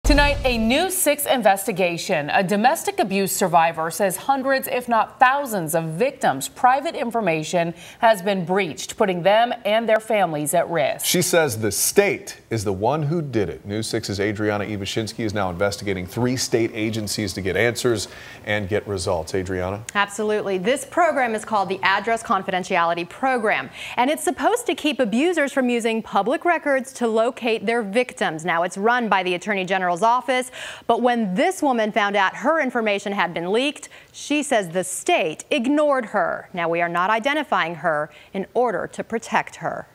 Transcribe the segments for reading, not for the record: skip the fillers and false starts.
Tonight, a News 6 investigation. A domestic abuse survivor says hundreds, if not thousands, of victims' private information has been breached, putting them and their families at risk. She says the state is the one who did it. News 6's Adriana Ivashinsky is now investigating 3 state agencies to get answers and get results. Adriana? Absolutely. This program is called the Address Confidentiality Program, and it's supposed to keep abusers from using public records to locate their victims. Now, it's run by the Attorney General's office, but when this woman found out her information had been leaked, she says the state ignored her. Now, we are not identifying her in order to protect her.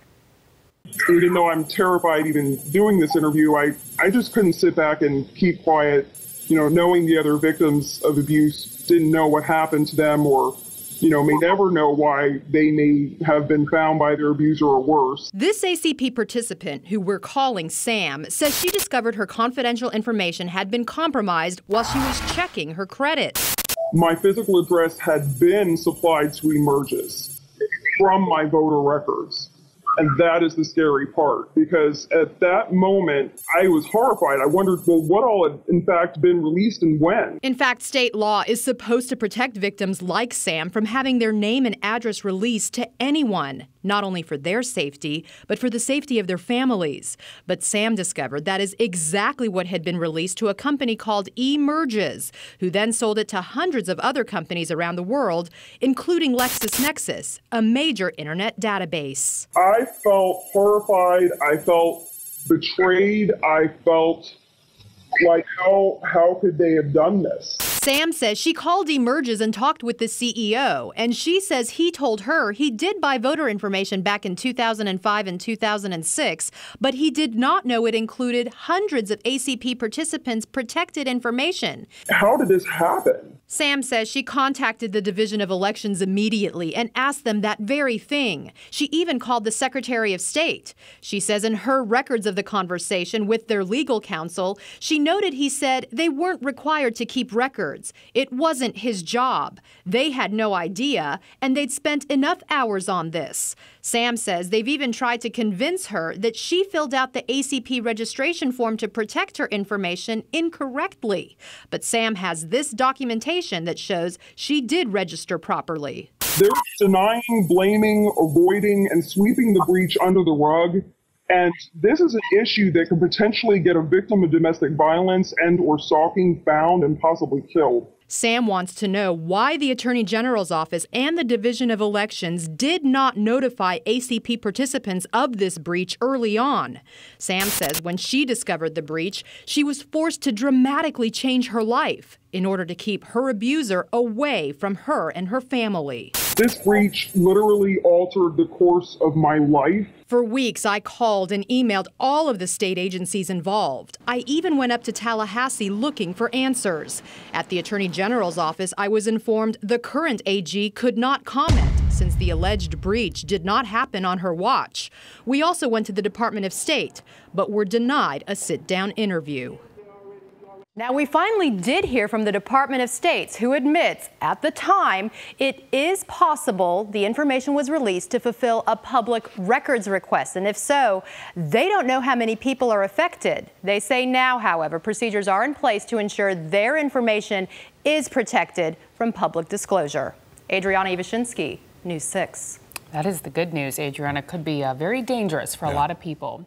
Even though I'm terrified even doing this interview, I just couldn't sit back and keep quiet, knowing the other victims of abuse didn't know what happened to them, or may never know why they may have been found by their abuser or worse. This ACP participant, who we're calling Sam, says she discovered her confidential information had been compromised while she was checking her credit. My physical address had been supplied to eMERGES from my voter records. And that is the scary part, because at that moment, I was horrified. I wondered, well, what all had in fact been released and when? In fact, state law is supposed to protect victims like Sam from having their name and address released to anyone, not only for their safety, but for the safety of their families. But Sam discovered that is exactly what had been released to a company called eMERGES, who then sold it to hundreds of other companies around the world, including LexisNexis, a major internet database. I felt horrified. I felt betrayed. I felt like, how could they have done this? Sam says she called eMERGES and talked with the CEO, and she says he told her he did buy voter information back in 2005 and 2006, but he did not know it included hundreds of ACP participants' protected information. How did this happen? Sam says she contacted the Division of Elections immediately and asked them that very thing. She even called the Secretary of State. She says in her records of the conversation with their legal counsel, she noted he said they weren't required to keep records. It wasn't his job. They had no idea, and they'd spent enough hours on this. Sam says they've even tried to convince her that she filled out the ACP registration form to protect her information incorrectly. But Sam has this documentation that shows she did register properly. They're denying, blaming, avoiding, and sweeping the breach under the rug. And this is an issue that could potentially get a victim of domestic violence and/or stalking found and possibly killed. Sam wants to know why the Attorney General's office and the Division of Elections did not notify ACP participants of this breach early on. Sam says when she discovered the breach, she was forced to dramatically change her life in order to keep her abuser away from her and her family. This breach literally altered the course of my life. For weeks, I called and emailed all of the state agencies involved. I even went up to Tallahassee looking for answers. At the Attorney General's office, I was informed the current AG could not comment since the alleged breach did not happen on her watch. We also went to the Department of State, but were denied a sit-down interview. Now, we finally did hear from the Department of State, who admits at the time it is possible the information was released to fulfill a public records request. And if so, they don't know how many people are affected. They say now, however, procedures are in place to ensure their information is protected from public disclosure. Adriana Ivashinsky, News 6. That is the good news, Adriana. It could be very dangerous for a lot of people.